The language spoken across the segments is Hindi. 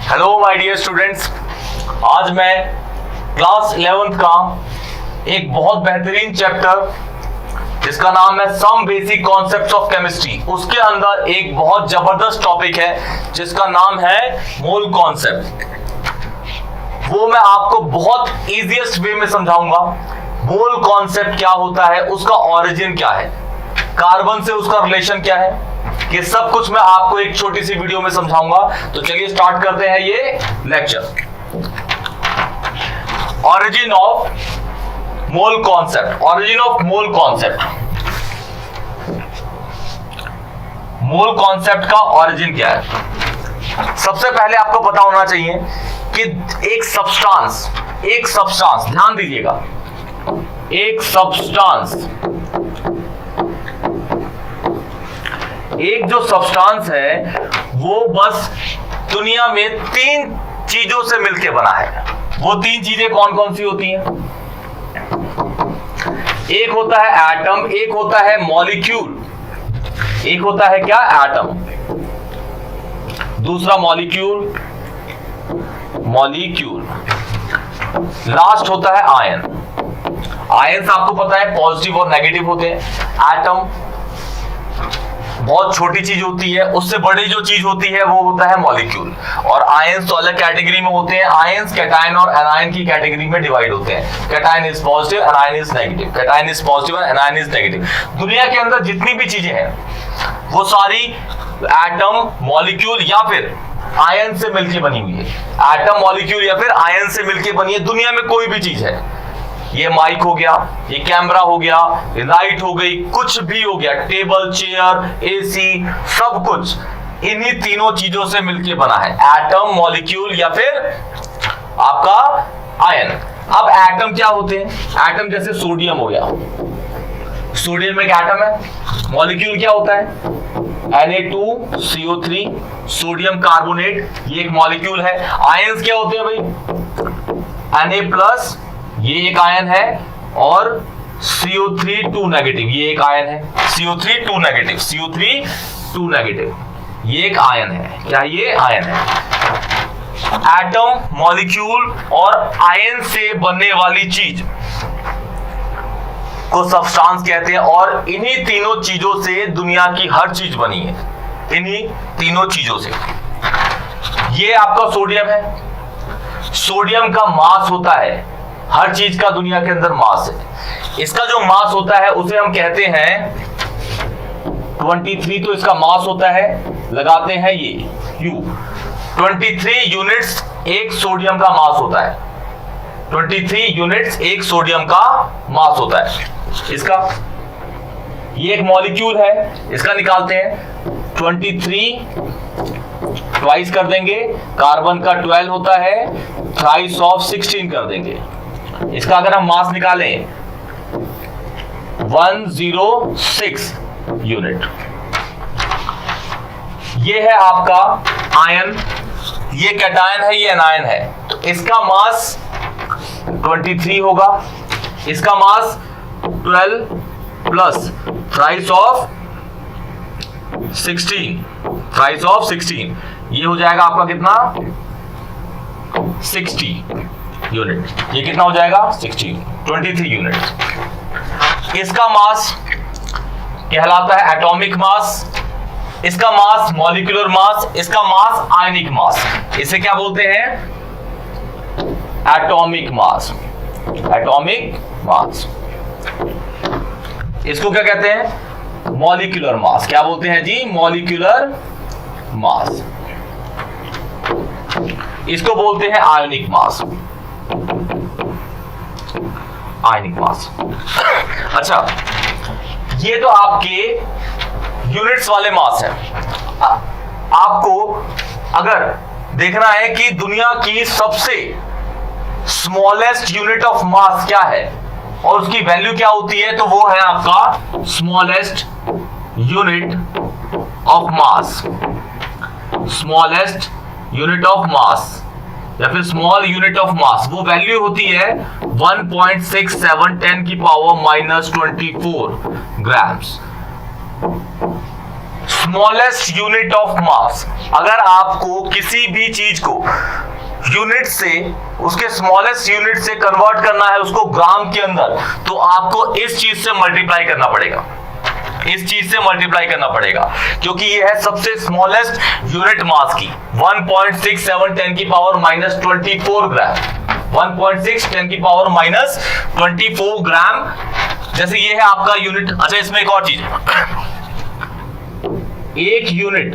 हेलो माय डियर स्टूडेंट्स, आज मैं क्लास 11th का एक बहुत बेहतरीन चैप्टर जिसका नाम है some basic concepts of chemistry, उसके अंदर एक बहुत जबरदस्त टॉपिक है जिसका नाम है मोल कॉन्सेप्ट। वो मैं आपको बहुत इजीएस्ट वे में समझाऊंगा। मोल कॉन्सेप्ट क्या होता है, उसका ओरिजिन क्या है, कार्बन से उसका रिलेशन क्या है, ये सब कुछ मैं आपको एक छोटी सी वीडियो में समझाऊंगा। तो चलिए स्टार्ट करते हैं ये lecture. Origin of mole concept. Origin of mole concept, mole concept का ऑरिजिन क्या है? सबसे पहले आपको पता होना चाहिए कि एक सब्सटेंस, ध्यान दीजिएगा, एक जो सब्सटेंस है वो बस दुनिया में 3 चीजों से मिलकर बना है। वो 3 चीजें कौन कौन सी होती हैं? एक होता है एटम, एक होता है मॉलिक्यूल, एक होता है क्या? एटम, दूसरा मॉलिक्यूल, लास्ट होता है आयन। आयन्स आपको पता है पॉजिटिव और नेगेटिव होते हैं। एटम बहुत छोटी चीज होती है, उससे बड़ी जो चीज होती है वो होता है मॉलिक्यूल। और आयन्स तो अलग कैटेगरी में होते हैं। आयन्स कैटायन और एनायन की कैटेगरी में डिवाइड होते हैं। Cation is positive, anion is negative. Cation is positive, anion is negative. दुनिया के अंदर जितनी भी चीजें हैं वो सारी एटम, मॉलिक्यूल या फिर आयन से मिलकर बनी हुई है। एटम, मॉलिक्यूल या फिर आयन से मिलकर बनी है। दुनिया में कोई भी चीज है, ये माइक हो गया, ये कैमरा हो गया, ये लाइट हो गई, कुछ भी हो गया, टेबल, चेयर, एसी, सब कुछ इन्हीं तीनों चीजों से मिलकर बना है। एटम, मॉलिक्यूल या फिर आपका आयन। अब एटम क्या होते हैं? एटम जैसे सोडियम हो गया, सोडियम एक एटम है। मॉलिक्यूल क्या होता है? Na2CO3, सोडियम कार्बोनेट, ये एक मॉलिक्यूल है। आयंस क्या होते हैं भाई? Na+, ये एक आयन है, और CO3 2 नेगेटिव, ये एक आयन है। CO3 2 नेगेटिव, ये एक आयन है। क्या ये आयन है? एटम, मॉलिक्यूल और आयन से बनने वाली चीज को सब्सटेंस कहते हैं। और इन्हीं तीनों चीजों से दुनिया की हर चीज बनी है, इन्हीं तीनों चीजों से। ये आपका सोडियम है। सोडियम का मास होता है, हर चीज का दुनिया के अंदर मास है। इसका जो मास होता है उसे हम कहते हैं 23, तो इसका मास होता है, लगाते हैं ये U, 23 यूनिट्स एक सोडियम का मास होता है। 23 यूनिट्स एक सोडियम का मास होता है इसका। ये एक मॉलिक्यूल है, इसका निकालते हैं 23 ट्वाइस कर देंगे, कार्बन का 12 होता है, थ्राइस ऑफ 16 कर देंगे। इसका अगर हम मास निकालें 106 यूनिट। ये है आपका आयन, ये कैटायन है, ये एनायन है। तो इसका मास 23 होगा, इसका मास 12 प्लस थ्राइस ऑफ 16, ये हो जाएगा आपका कितना? 60 यूनिट। ये कितना हो जाएगा? 23 यूनिट। इसका मास कहलाता है एटॉमिक मास, इसका मास मॉलिक्यूलर मास, इसका मास आयनिक मास। इसे क्या बोलते हैं? Atomic mass. इसको क्या कहते हैं? Molecular mass. क्या बोलते हैं जी? Molecular mass. इसको बोलते हैं आयनिक मास। अच्छा, ये तो आपके यूनिट्स वाले मास है। आपको अगर देखना है कि दुनिया की सबसे स्मॉलेस्ट यूनिट ऑफ मास क्या है और उसकी वैल्यू क्या होती है, तो वो है आपका smallest unit of mass. Smallest unit of mass या फिर स्मॉल यूनिट ऑफ मास, वो वैल्यू होती है 1.67 10⁻⁻24 grams. Smallest unit of mass. अगर आपको किसी भी चीज को यूनिट से, उसके स्मॉलेस्ट यूनिट से कन्वर्ट करना है उसको ग्राम के अंदर, तो आपको इस चीज से मल्टीप्लाई करना पड़ेगा, इस चीज से मल्टीप्लाई करना पड़ेगा, क्योंकि ये है सबसे स्मॉलेस्ट यूनिट मास की 1.67 10 की पावर माइनस 24 ग्राम, 1.6 10 की पावर माइनस 24 ग्राम। जैसे ये है आपका यूनिट। अच्छा, इसमें एक और चीज, एक यूनिट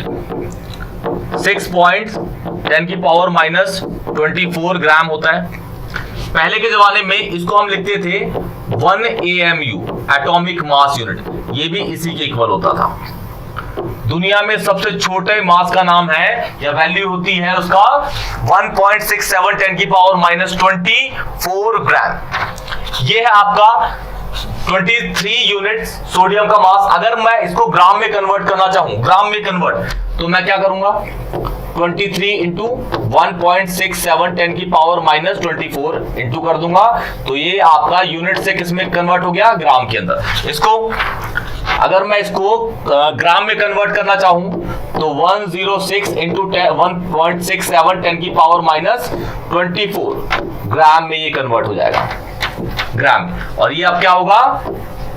6.10 की पावर माइनस 24 ग्राम होता है। पहले के जमाने में इसको हम लिखते थे 1 AMU, एटॉमिक मास यूनिट, ये भी इसी के इक्वल होता था। दुनिया में सबसे छोटे मास का नाम है या वैल्यू होती है उसका 1.67 10 की पावर माइनस 24 ग्राम। ये है आपका 23 यूनिट सोडियम का मास। अगर मैं इसको ग्राम में कन्वर्ट करना चाहूं, ग्राम में कन्वर्ट, तो मैं क्या करूंगा, 23 इंटू 1.67 10 की पावर माइनस 24 इंटू कर दूंगा, तो ये आपका यूनिट से किस में कन्वर्ट हो गया, ग्राम के अंदर। इसको अगर मैं इसको ग्राम में कन्वर्ट करना चाहूं तो 106 इंटू 1.67 10 की पावर माइनस 24 ग्राम में ये कन्वर्ट हो जाएगा, ग्राम। और ये अब क्या होगा,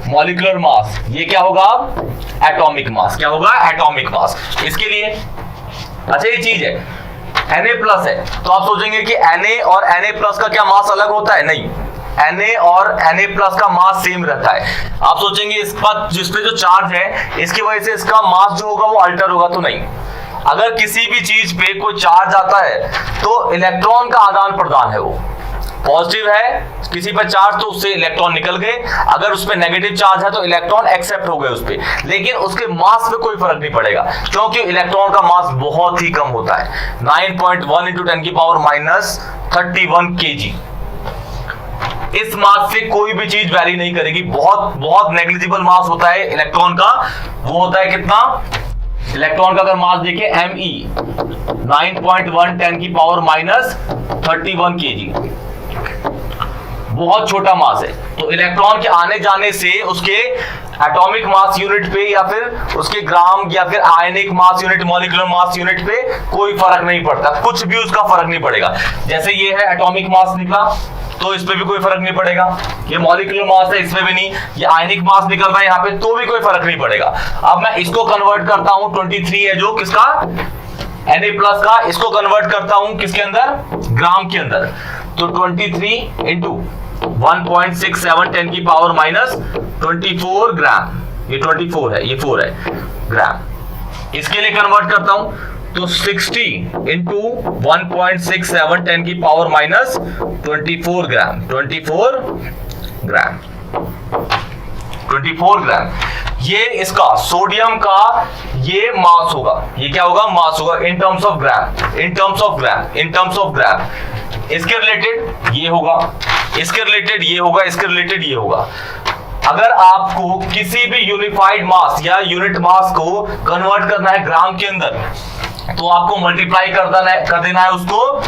मॉलिक्यूलर मास। ये क्या होगा, एटॉमिक मास। क्या होगा, एटॉमिक मास। इसके लिए अच्छा ये चीज है Na+ है, तो आप सोचेंगे कि Na और Na+ का क्या मास अलग होता है? नहीं, Na और Na+ का मास सेम रहता है। आप सोचेंगे इस पर जिसपे जो चार्ज है इसकी वजह से इसका मास जो होगा वो अल्टर होगा, तो नहीं। अगर किसी भी चीज पे कोई चार्ज आता है तो इलेक्ट्रॉन का आदान प्रदान है, वो पॉजिटिव है किसी पर चार्ज तो उससे इलेक्ट्रॉन निकल गए, अगर उस पर नेगेटिव चार्ज है तो इलेक्ट्रॉन एक्सेप्ट हो गए उस पे, लेकिन उसके मास पे कोई फर्क नहीं पड़ेगा, क्योंकि इलेक्ट्रॉन का मास बहुत ही कम होता है, 9.1 इंटू 10 की पावर माइनस 31 kg। इस मास से कोई भी चीज वैरी नहीं करेगी, बहुत बहुत नेग्लिजिबल मास होता है इलेक्ट्रॉन का। वो होता है कितना, इलेक्ट्रॉन का अगर मास देखिए Me 9.1 10 की पावर माइनस 31 kg, बहुत छोटा मास है। तो इलेक्ट्रॉन के आने जाने से उसके एटॉमिक मास यूनिट पे या फिर उसके ग्राम या फिर ionic mass unit, molecular mass unit पे कोई फर्क नहीं पड़ता, कुछ भी उसका फर्क नहीं पड़ेगा। जैसे ये है एटॉमिक मास निकला तो इस पे भी कोई फर्क नहीं पड़ेगा, ये मॉलिक्यूलर मास है इसमें भी नहीं, ये आयनिक मास निकल रहा है यहाँ पे तो भी कोई फर्क नहीं पड़ेगा। अब मैं इसको कन्वर्ट करता हूं, 23 है जो किसका, Na+ का, इसको कन्वर्ट करता हूं किसके अंदर, ग्राम के अंदर। तो 23 इंटू 1.67 10 की पावर माइनस 24 ग्राम, ये 24 है, ये 4 है ग्राम। इसके लिए कन्वर्ट करता हूं तो 60 इंटू 1.67 10 की पावर माइनस 24 ग्राम, 24 ग्राम, 24 ग्राम। ये इसका सोडियम का ये मास होगा, ये क्या होगा, मास होगा in terms of gram, in terms of gram, in terms of gram. इसके रिलेटेड ये होगा, इसके रिलेटेड ये होगा, इसके रिलेटेड ये होगा। अगर आपको किसी भी यूनिफाइड मास या यूनिट मास को कन्वर्ट करना है ग्राम के अंदर, तो आपको मल्टीप्लाई कर देना है उसको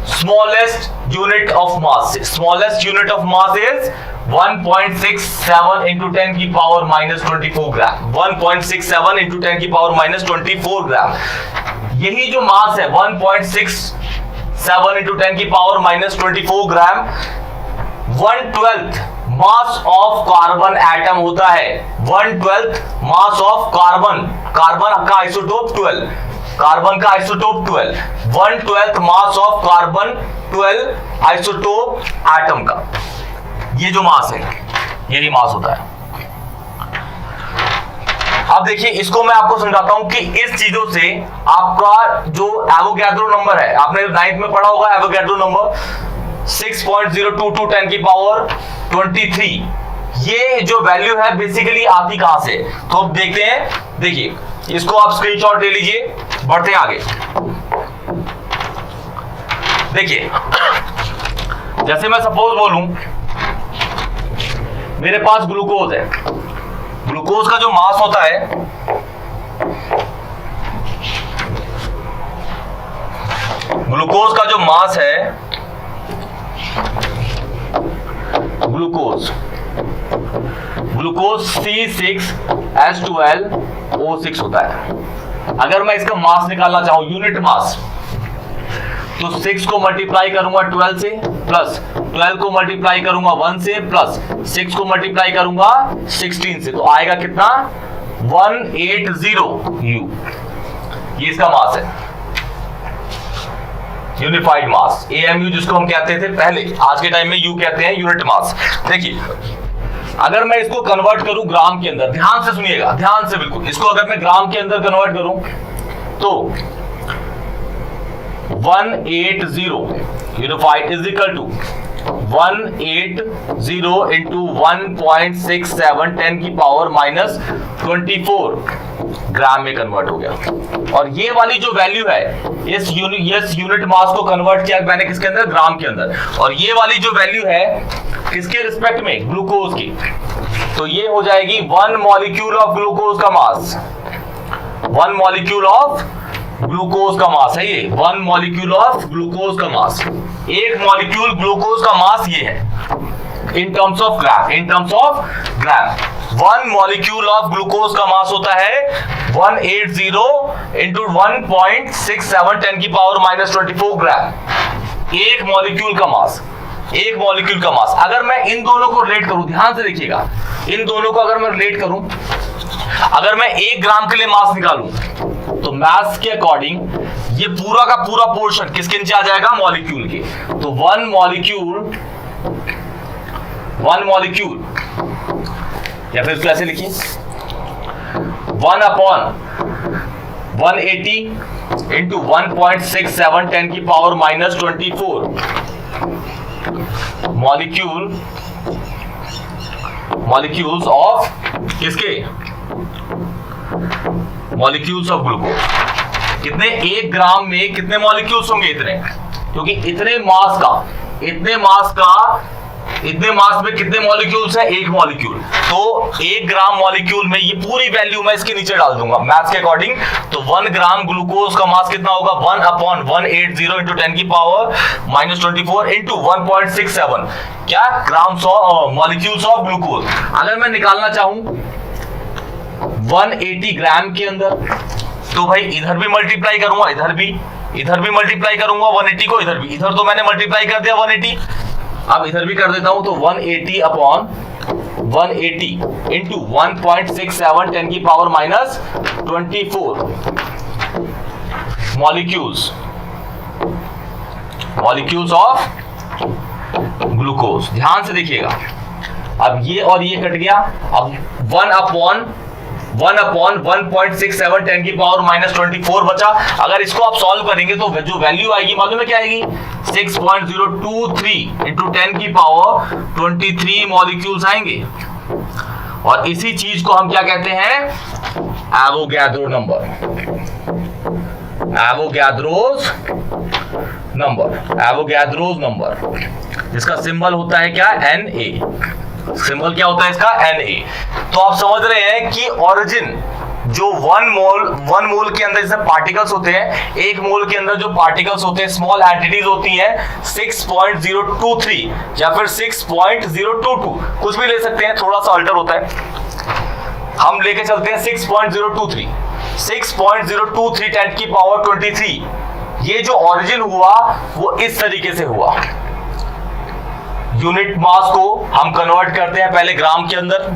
स्मॉलेस्ट यूनिट ऑफ मास से। Smallest unit of mass is 1.67 into 10 की पावर माइनस 24 ग्राम, 1.67 इंटू 10 की पावर माइनस 24 ग्राम। यही जो मास है 1.67 इंटू 10 की power minus 24 gram, 1/12 mass of carbon atom होता है, 1/12 मास ऑफ कार्बन, कार्बन का आइसोटोप 12, कार्बन का isotope 12, 1/12 mass of carbon 12 isotope atom का, ये जो मास है यही मास होता है। अब देखिए इसको मैं आपको समझाता हूं कि इस चीजों से आपका जो एवोगैड्रो नंबर है, आपने 9th में पढ़ा होगा एवोगैड्रो नंबर 6.022 10 की पावर 23, ये जो वैल्यू है बेसिकली आती कहां से, तो अब देखते हैं। देखिए इसको आप स्क्रीनशॉट ले लीजिए, बढ़ते आगे। देखिए जैसे मैं सपोज बोलूं मेरे पास ग्लूकोज है, ग्लूकोज का जो मास होता है ग्लूकोज का जो मास है, ग्लूकोज ग्लूकोज C6H12O6 होता है। अगर मैं इसका मास निकालना चाहूं, यूनिट मास, तो 6 को मल्टीप्लाई करूंगा 12 से, प्लस 12 को मल्टीप्लाई करूंगा 1 से, प्लस 6 को मल्टीप्लाई करूंगा 16 से, तो आएगा कितना 180 U। ये इसका मास है, यूनिफाइड मास, AMU जिसको हम कहते थे पहले, आज के टाइम में U कहते हैं, यूनिट मास। देखिए अगर मैं इसको कन्वर्ट करूं ग्राम के अंदर, ध्यान से सुनिएगा, ध्यान से बिल्कुल, इसको अगर मैं ग्राम के अंदर कन्वर्ट करूं तो 180 unified is equal to 180 into 1.67 10 की पावर माइनस 24 ग्राम में कन्वर्ट हो गया। और ये वाली जो वैल्यू है, इस यूनिट मास को कन्वर्ट किया मैंने किसके अंदर, ग्राम के अंदर, और ये वाली जो वैल्यू है किसके रिस्पेक्ट में, ग्लूकोज की, तो ये हो जाएगी 1 मॉलिक्यूल ऑफ ग्लूकोज का मास, 1 मॉलिक्यूल ऑफ ग्लूकोज का मास है ये, 1 मॉलिक्यूल ऑफ ग्लूकोज का मास, एक मॉलिक्यूल ग्लूकोज का मास ये है इन terms of gram, in terms of gram. 1 molecule of glucose का मास होता है 180 इंटू 1.67 10 की पावर माइनस 24 ग्राम, एक मॉलिक्यूल का मास, एक मॉलिक्यूल का मास। अगर मैं इन दोनों को रिलेट करूं, ध्यान से देखिएगा, इन दोनों को अगर मैं रिलेट करूं, अगर मैं 1 ग्राम के लिए मास निकालूं तो मैथ्स के अकॉर्डिंग ये पूरा का पूरा पोर्शन किसके नीचे आ जाएगा, मॉलिक्यूल के। तो 1 मॉलिक्यूल या फिर कैसे लिखिए, 1/180 इंटू 1.67 10 की पावर माइनस 24 मॉलिक्यूल्स ऑफ किसके, मॉलिक्यूल्स ऑफ ग्लूकोज। कितने, 1 ग्राम में कितने मॉलिक्यूल्स होंगे, इतने, क्योंकि इतने मास में कितने मॉलिक्यूल्स है, 1 मॉलिक्यूल, तो 1 ग्राम मॉलिक्यूल में ये पूरी वैल्यू मैं इसके नीचे डाल दूंगा मैथ्स के अकॉर्डिंग। तो 1 ग्राम ग्लूकोज का मास कितना होगा, 1/180 इंटू 10 की पावर माइनस 24 इंटू 1.67 क्या grams of molecules of glucose. अगर मैं निकालना चाहूं 180 ग्राम के अंदर, तो भाई इधर भी मल्टीप्लाई करूंगा, इधर भी मल्टीप्लाई करूंगा 180 को, इधर भी, इधर तो मैंने मल्टीप्लाई कर दिया 180, अब इधर भी कर देता हूं, तो 180 इंटू 1.67 10 की power minus 24 molecules of glucose. ध्यान से देखिएगा, अब ये और ये कट गया, अब 1/1.67 10 की पावर माइनस 24 बचा। अगर इसको आप सॉल्व करेंगे तो जो वैल्यू आएगी मालूम है क्या आएगी, 6.023 इंटू 10 की पावर 23 मॉलिक्यूल्स आएंगे। और इसी चीज को हम क्या कहते हैं, एवोगैड्रो नंबर, जिसका सिंबल होता है क्या, Na। सिंबल क्या होता है इसका, Na। तो आप समझ रहे हैं कि ओरिजिन जो 1 मोल के अंदर जैसे पार्टिकल्स होते हैं, 1 मोल के अंदर जो पार्टिकल्स होते हैं, स्मॉल एंटिटीज होती हैं 6.023 या फिर 6.022, कुछ भी ले सकते हैं, थोड़ा सा अल्टर होता है, हम लेके चलते हैं 6.023 10 की पावर 23। ये जो ओरिजिन हुआ वो इस तरीके से हुआ। यूनिट मास को हम कन्वर्ट करते हैं पहले ग्राम के अंदर,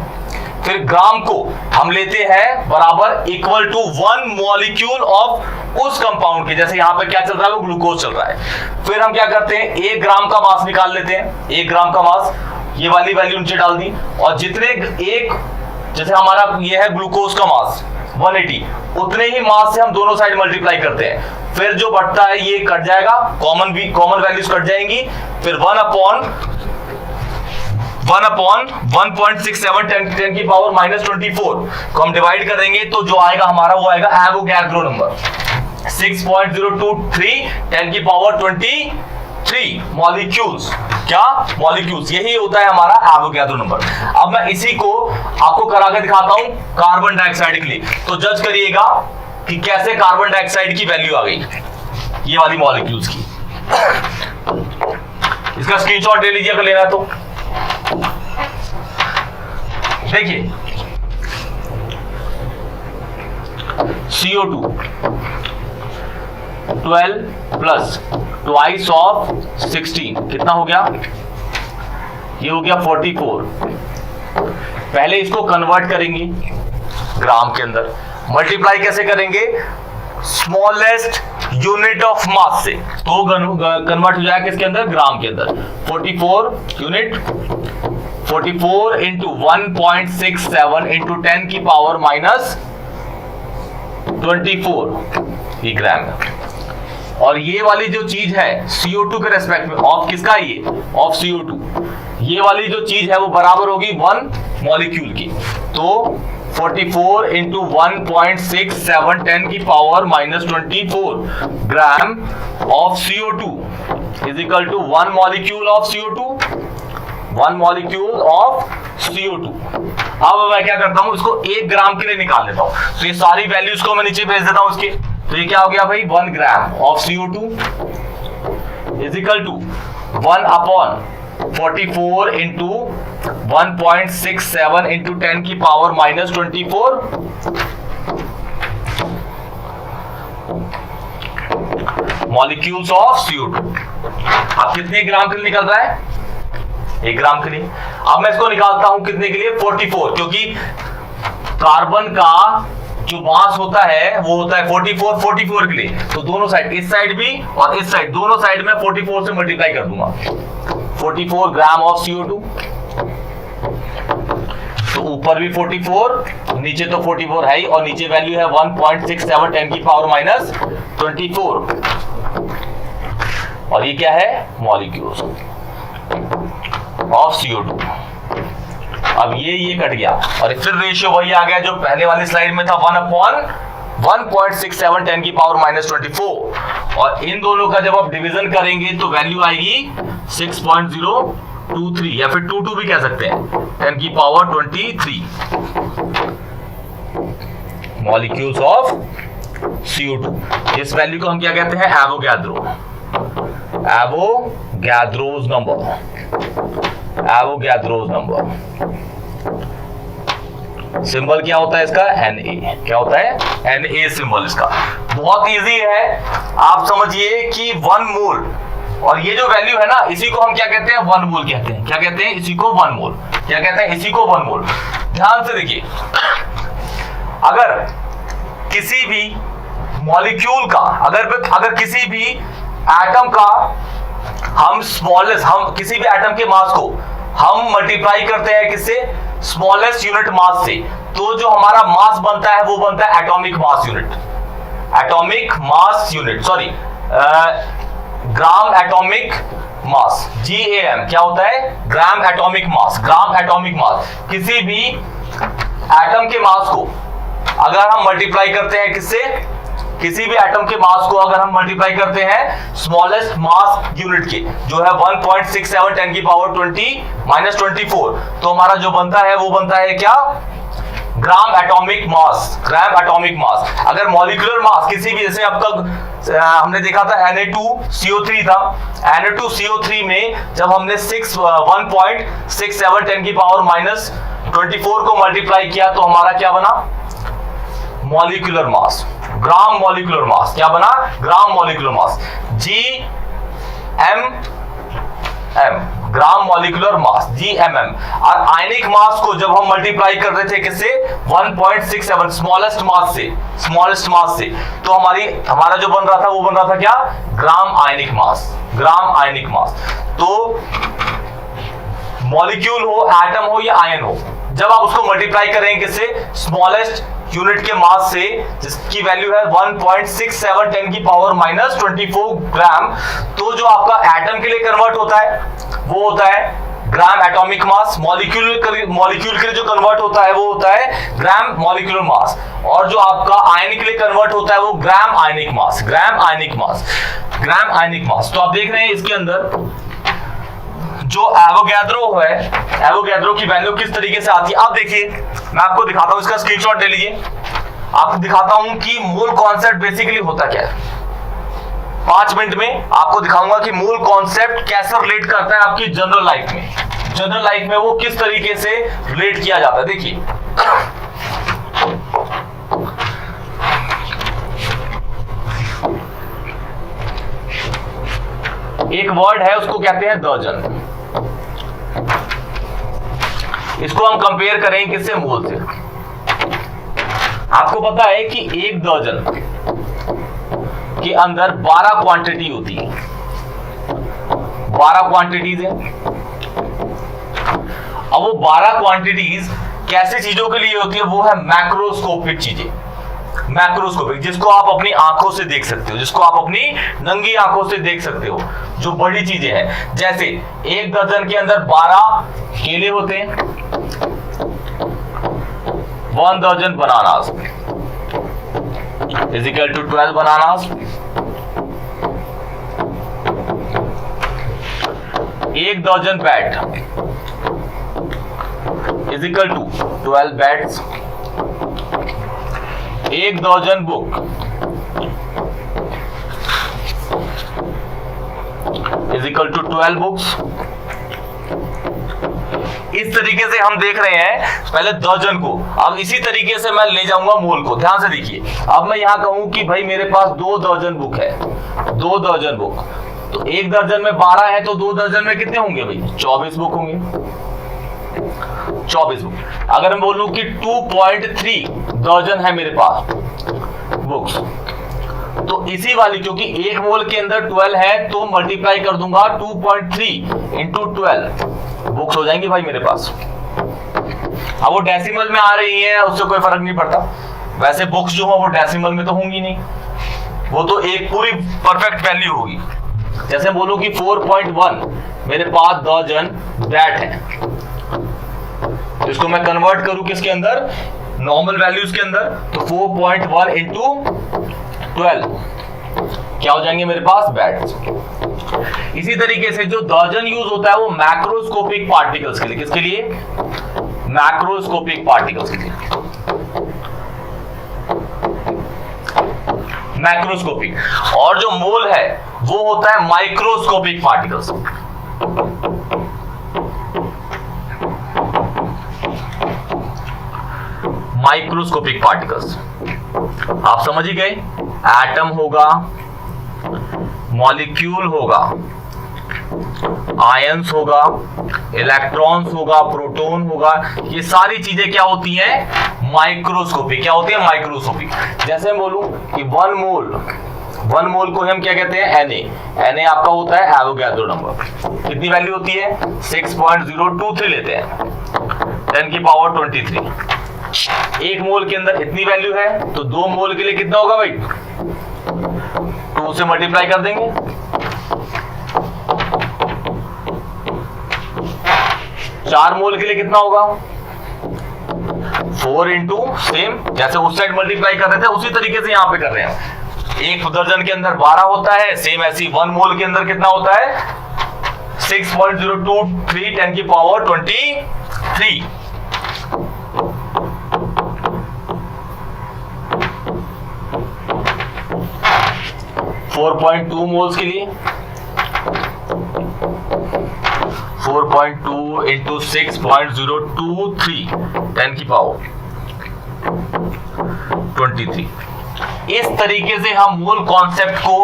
फिर ग्राम को हम लेते हैं बराबर इक्वल टू 1 मॉलिक्यूल ऑफ उस कंपाउंड के, जैसे यहां पे क्या चल रहा है, वो ग्लूकोज चल रहा है। फिर हम क्या करते हैं, 1 ग्राम का मास निकाल लेते हैं, 1 ग्राम का मास, ये वाली वैल्यू नीचे डाल दी, और जितने जैसे हमारा ये है ग्लूकोज का मास 180, उतने ही मास से हम दोनों साइड मल्टीप्लाई करते हैं। फिर जो बढ़ता है ये कट जाएगा, कॉमन वैल्यूज कट जाएंगी, फिर 1/1.67 10 की पावर माइनस 24 को हम डिवाइड करेंगे, तो जो आएगा हमारा वो आएगा एवोगैड्रो नंबर, 6.023 10 की पावर 23 मॉलिक्यूल्स। क्या मॉलिक्यूल्स, यही होता है हमारा एवोगैड्रो नंबर। अब मैं इसी को आपको करा के दिखाता हूं कार्बन डाइऑक्साइड के लिए, तो जज करिएगा कि कैसे कार्बन डाइऑक्साइड की वैल्यू आ गई ये वाली मॉलिक्यूल्स की। इसका स्क्रीनशॉट ले लीजिए अगर लेना है तो। देखिए CO2 12 प्लस ट्वाइस ऑफ 16 कितना हो गया, ये हो गया 44। पहले इसको कन्वर्ट करेंगे ग्राम के अंदर, मल्टीप्लाई कैसे करेंगे, स्मॉलेस्ट यूनिट ऑफ मास से, तो कन्वर्ट हो जाएगा किसके अंदर, ग्राम के अंदर। 44 यूनिट, 44 इंटू 1.67 इंटू 10 की पावर माइनस 24 ये ग्राम है। और ये वाली जो चीज है CO2 के रेस्पेक्ट में, ऑफ किसका, ये ऑफ CO2, ये वाली जो चीज है वो बराबर होगी 1 मॉलिक्यूल की। तो 44 इंटू 1.67 10 की power minus 24 gram of CO2 is equal to 1 molecule of CO2, 1 molecule of CO2। अब मैं क्या करता हूं, इसको 1 ग्राम के लिए निकाल लेता हूं, तो ये सारी वैल्यूज को मैं नीचे भेज देता हूं उसके। तो ये क्या हो गया भाई, 1 gram of CO2 is equal to 1 upon 44 into 1.67 into 10 की power minus 24 molecules of CO2। अब कितने ग्राम के लिए निकल रहा है, 1 ग्राम के लिए। अब मैं इसको निकालता हूं कितने के लिए, 44, क्योंकि कार्बन का जो मास होता है वो होता है 44 के लिए। तो दोनों साइड, इस साइड भी और इस साइड, दोनों साइड में 44 से मल्टीप्लाई कर दूंगा। 44 ग्राम ऑफ CO2, तो ऊपर भी 44, नीचे तो 44 है ही, और नीचे वैल्यू है 1.67 10 की पावर माइनस 24, और ये क्या है, मॉलिक्यूल्स ऑफ CO2। अब ये कट गया, और फिर रेशियो वही आ गया जो पहले वाली स्लाइड में था, 1 अपॉन 1.67 10 की पावर माइनस 24, और इन दोनों का जब आप डिवीजन करेंगे तो वैल्यू आएगी 6.023, या फिर 22 भी कह सकते हैं, 10 की पावर 23 मॉलिक्यूल्स ऑफ CO2। इस वैल्यू को हम क्या कहते हैं, एवोगैद्रोस नंबर। सिंबल क्या होता है इसका, Na। क्या होता है, Na सिंबल इसका। बहुत इजी है, आप समझिए कि 1 मोल, और ये जो वैल्यू है ना, इसी को हम क्या कहते हैं, 1 मोल कहते हैं। क्या कहते हैं, इसी को 1 मोल। क्या कहते हैं, इसी को 1 मोल। ध्यान से देखिए, अगर किसी भी मॉलिक्यूल का, अगर किसी भी एटम का हम किसी भी एटम के मास को हम मल्टीप्लाई करते हैं किससे, स्मॉलेस्ट यूनिट मास से, तो जो हमारा मास बनता है वो बनता है atomic mass unit, sorry gram atomic mass, GAM। क्या होता है, ग्राम एटॉमिक मास। किसी भी एटम के मास को अगर हम मल्टीप्लाई करते हैं किससे, किसी भी एटम के मास को अगर हम मल्टीप्लाई करते हैं स्मॉलेस्ट मास यूनिट के, जो है 1.67 10 की पावर 20 माइनस 24, तो हमारा जो बनता है वो बनता है क्या, ग्राम एटॉमिक मास। अगर मॉलिक्यूलर मास किसी भी, जैसे अब तक हमने देखा था Na2CO3 था, Na2CO3 में जब हमने 1.67 10 की पावर माइनस 24 को मल्टीप्लाई किया तो हमारा क्या बना, molecular mass, gram molecular mass. क्या बना, gram molecular mass, GMM, gram molecular mass, GMM। और आयनिक मास को जब हम मल्टीप्लाई कर रहे थे किससे, 1.67 स्मॉलेस्ट मास से, तो हमारा जो बन रहा था वो बन रहा था क्या, ग्राम आयनिक मास। तो मॉलिक्यूल हो, एटम हो या आयन हो, जब आप उसको मल्टीप्लाई करेंगे किससे, स्मॉलेस्ट यूनिट के मास से, जिसकी वैल्यू है 1.67 10 की पावर माइनस 24 ग्राम, तो जो आपका एटम के लिए कन्वर्ट होता है वो होता है ग्राम एटॉमिक मास। मॉलिक्यूल के लिए जो कन्वर्ट होता है वो होता है ग्राम मॉलिक्यूलर मास, और जो आपका आयन के लिए कन्वर्ट होता है वो ग्राम आयनिक मास। तो आप देख रहे हैं इसके अंदर जो एवोगैद्रो की वैल्यू किस तरीके से आती है। अब देखिए, मैं आपको दिखाता हूं, इसका स्क्रीनशॉट ले लीजिए, आपको दिखाता हूं कि मोल कॉन्सेप्ट बेसिकली होता क्या है। 5 मिनट में आपको दिखाऊंगा कि मोल कॉन्सेप्ट कैसे रिलेट करता है आपकी जनरल लाइफ में। जनरल लाइफ में वो किस तरीके से रिलेट किया जाता है। देखिए एक वर्ड है उसको कहते हैं दर्जन। इसको हम कंपेयर करें किससे, मोल से। आपको पता है कि एक दर्जन के अंदर 12 क्वांटिटी होती है, 12 क्वांटिटीज है। अब वो 12 क्वांटिटीज कैसे चीजों के लिए होती है, वो है मैक्रोस्कोपिक चीजें। मैक्रोस्कोपिक जिसको आप अपनी आंखों से देख सकते हो, जिसको आप अपनी नंगी आंखों से देख सकते हो, जो बड़ी चीजें हैं। जैसे एक दर्जन के अंदर 12 केले होते हैं, 1 दर्जन bananas is equal to 12 bananas. एक दर्जन bat is equal to 12 bats. एक दर्जन book is equal to 12 books. इस तरीके से हम देख रहे हैं पहले दर्जन को। अब इसी तरीके से मैं ले जाऊंगा मोल को। ध्यान से देखिए, अब मैं यहां कहूं कि भाई मेरे पास 2 दर्जन बुक है, 2 दर्जन बुक, तो एक दर्जन में 12 है तो 2 दर्जन में कितने होंगे भाई, 24 बुक होंगे, 24 बुक। अगर मैं बोलूं कि 2.3 दर्जन है मेरे पास बुक्स, तो इसी वाली, क्योंकि एक मोल के अंदर 12 है तो मल्टीप्लाई कर दूंगा 2.3 इंटू 12 बुक्स हो जाएंगी भाई मेरे पास। अब वो डेसिमल में आ रही है उससे कोई फर्क नहीं पड़ता। वैसे बुक्स जो है वो डेसिमल में तो होंगी नहीं, वो तो एक पूरी परफेक्ट वैल्यू होगी। जैसे बोलो कि 4.1 मेरे पास दर्जन बैट है, तो इसको मैं कन्वर्ट करूं किसके अंदर, नॉर्मल वैल्यूज के अंदर, तो 4.1 इंटू 12 क्या हो जाएंगे मेरे पास, बैट्स। इसी तरीके से जो दर्जन यूज होता है वो मैक्रोस्कोपिक पार्टिकल्स के लिए, किसके लिए, मैक्रोस्कोपिक पार्टिकल्स के लिए। मैक्रोस्कोपिक। और जो मोल है वो होता है माइक्रोस्कोपिक पार्टिकल्स। माइक्रोस्कोपिक पार्टिकल्स आप समझ ही गए। एटम होगा, मॉलिक्यूल होगा, आयंस होगा, इलेक्ट्रॉन्स होगा, प्रोटॉन होगा, ये सारी चीजें क्या होती हैं, माइक्रोस्कोपिक। क्या होती है, माइक्रोस्कोपिक। जैसे मैं बोलूं कि 1 मोल को हम क्या कहते हैं, Na आपका होता है एवोगैड्रो नंबर। कितनी वैल्यू होती है, 6.023 लेते हैं, 10 की पावर 23। एक मोल के अंदर इतनी वैल्यू है, तो 2 मोल के लिए कितना होगा भाई, 2 से मल्टीप्लाई कर देंगे। 4 मोल के लिए कितना होगा, 4 इंटू सेम, जैसे उस साइड मल्टीप्लाई कर रहे थे उसी तरीके से यहां पे कर रहे हैं। एक दर्जन के अंदर 12 होता है, सेम ऐसी 1 मोल के अंदर कितना होता है, 6.023 10 की पावर 23। 4.2 मोल्स के लिए 4.2 इंटू 6.023 10 की पावर 23। इस तरीके से हम मोल कॉन्सेप्ट को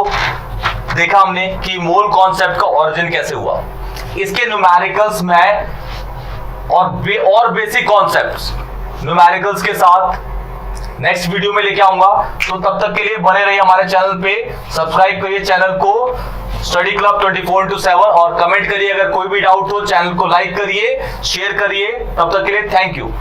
देखा हमने कि मोल कॉन्सेप्ट का ओरिजिन कैसे हुआ। इसके न्यूमेरिकल्स में और बेसिक कॉन्सेप्ट्स न्यूमेरिकल्स के साथ नेक्स्ट वीडियो में लेके आऊंगा। तो तब तक के लिए बने रहिए हमारे चैनल पे, सब्सक्राइब करिए चैनल को स्टडी क्लब 24/7 और कमेंट करिए। अगर कोई भी डाउट हो चैनल को लाइक करिए, शेयर करिए। तब तक के लिए थैंक यू।